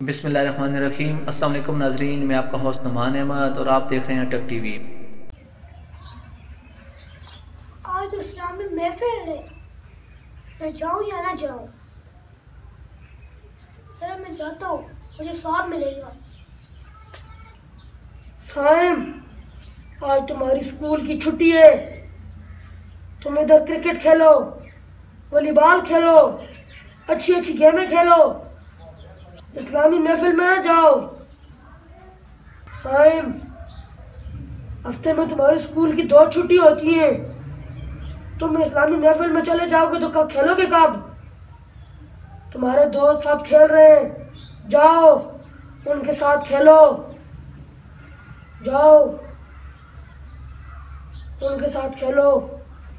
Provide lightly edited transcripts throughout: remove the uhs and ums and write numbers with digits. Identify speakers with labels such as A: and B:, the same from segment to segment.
A: بسم اللہ الرحمن الرحیم۔ السلام علیکم ناظرین، میں آپ کا ہوسٹ نعمان احمد اور آپ دیکھ رہے ہیں ٹک ٹی وی۔
B: آج اسلامی محفل ہے، میں جاؤں یا نہ جاؤں؟ ذرا میں جاتا ہوں، مجھے ثواب ملے گا۔
C: سائم، آج تمہاری اسکول کی چھٹی ہے، تم ادھر کرکٹ کھیلو، والی بال کھیلو، اچھی اچھی گیمیں کھیلو، اسلامی محفل میں نہ جاؤ۔ سائم، ہفتے میں تمہاری اسکول کی 2 چھٹی ہوتی ہیں، تم اسلامی محفل میں چلے جاؤ گے تو کب کھیلو گے؟ کب؟ تمہارے دوست سب کھیل رہے ہیں، جاؤ ان کے ساتھ کھیلو، جاؤ ان کے ساتھ کھیلو،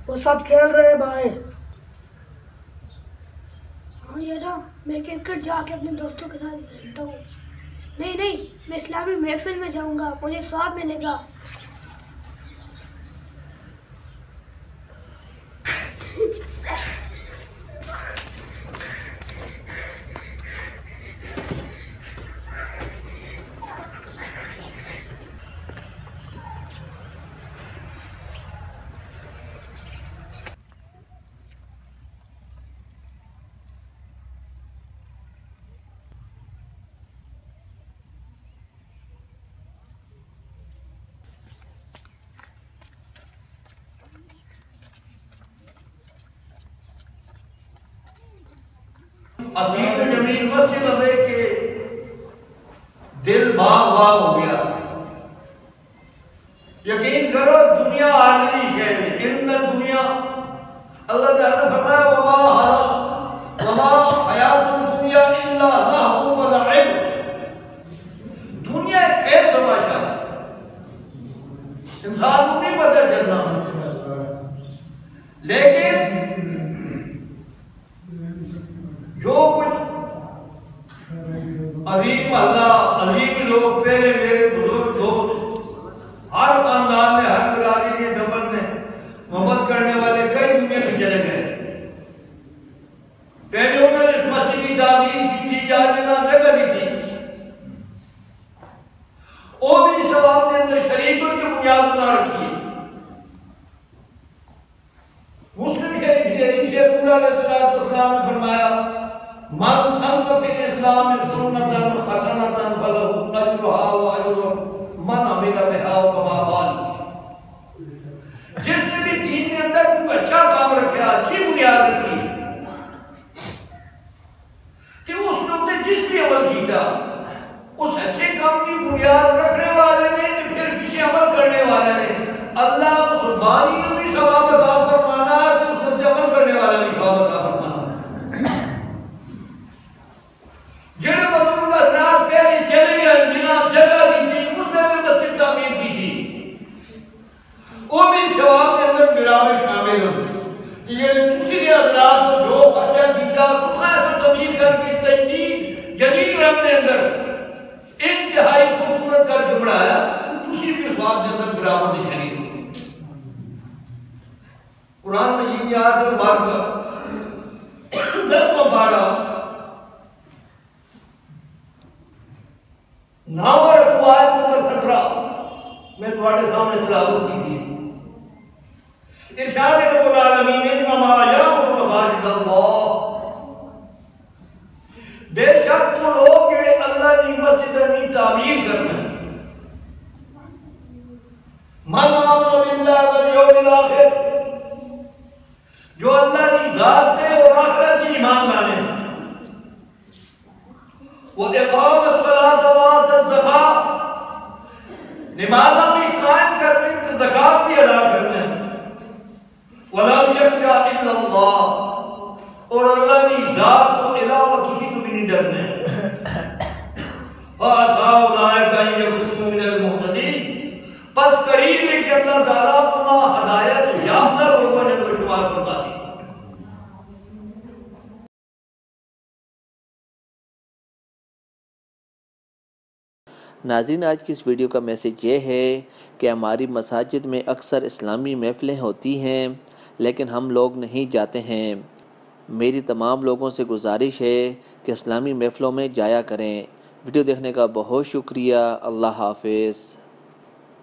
C: وہ سب کھیل رہے ہیں باہر۔
B: ہاں یارا، میں کرکٹ جا کے اپنے دوستوں کے ساتھ کھیلتا ہوں۔ نہیں، میں اسلامی محفل میں جاؤں گا، مجھے ثواب ملے گا۔
D: عظیم و جمیل مسجد ابے کے دل باغ ہو گیا۔ یقین کرو دنیا عارضی شے ہے، ان دنیا اللہ تعالیٰ نے فرمایا وما حیات الدنیا الا لہو و لعب، دنیا ایک کھیل تماشا ہے، انسان کو نہیں پتہ چلنا، لیکن جو کچھ عظیم اللہ عظیم لوگ پہلے میرے بزرگ دوست ہر خاندان نے ہر برادری نے ڈبل نے محبت کرنے والے کئی دنیا سے چلے گئے۔ پہلے انہوں نے اس مسجد کی تعمیر کی تھی، یاد نہ جگہ بھی تھی، وہ بھی ثواب کے اندر شریک ان کی بنیاد بنا رکھی ہے۔ مسلم شریف کے حدیث ہے، رسول اللہ صلی اللہ علیہ وسلم نے فرمایا من سن فی الاسلام سنتا حسنتا فلہ اجرها واجر من عمل بها کما قال، جس نے بھی دین کے اندر کوئی اچھا کام رکھا، اچھی بنیاد رکھی کہ اس نے جس بھی عمل کیتا اس اچھے کام کی بنیاد رکھنے والے نے تو پھر پیچھے عمل کرنے والے نے اللہ اس بانی کو بھی ثواب عطا فرمانا تو اس نے عمل کرنے والے بھی ثواب عطا فرمانا۔ جنہیں بزرگ حضرات پہلے چلے گئے، جناب جگہ بھی تھی، اس نے بھی مسجد تعمیر کی تھی، وہ بھی ثواب کے اندر گراہ میں شامل ہو۔ یہ دوسری حضرات کو جو خرچہ کیتا دوسرا ایسا تعمیر کر کے تجدید جدید رنگ کے اندر انتہائی خوبصورت کر کے بڑھایا، دوسری بھی ثواب کے اندر برابر نہیں شریک ہو۔ قرآن مجید کی آیت مبارکہ 10واں پارہ 9واں رکوع آیت نمبر 17 میں تمہارے سامنے تلاوت کی تھی۔ ارشاد رب العالمین انما یعمر مساجد اللہ، بے شک وہ لوگ جڑے اللہ کی مسجد کی تعمیر کرنا من آمن باللہ والیوم الآخر، جو اللہ کی ذات تے اور آخرت کی ایمان لانے، وَإِقَامَ الصَّلَاةَ وَآتَى الزَّكَاةَ، نمازاں بھی قائم کرنے تو زکوٰۃ بھی ادا کرنے، وَلَمْ يَخْشَ إِلَّا اللَّهُ، اور اللہ کی ذات کو علاوہ کسی کو بھی نہیں ڈرنے۔ فَعَسَىٰ أُولَٰئِكَ أَن يَكُونُوا مِنَ الْمُهْتَدِينَ، پس قریب ہے کہ اللہ تعالیٰ کو ہدایت یافتہ لوگوں نے کو شمار فرما دی۔
A: ناظرین، آج کی اس ویڈیو کا میسج یہ ہے کہ ہماری مساجد میں اکثر اسلامی محفلیں ہوتی ہیں لیکن ہم لوگ نہیں جاتے ہیں۔ میری تمام لوگوں سے گزارش ہے کہ اسلامی محفلوں میں جایا کریں، ویڈیو دیکھنے کا بہت شکریہ۔ اللہ حافظ۔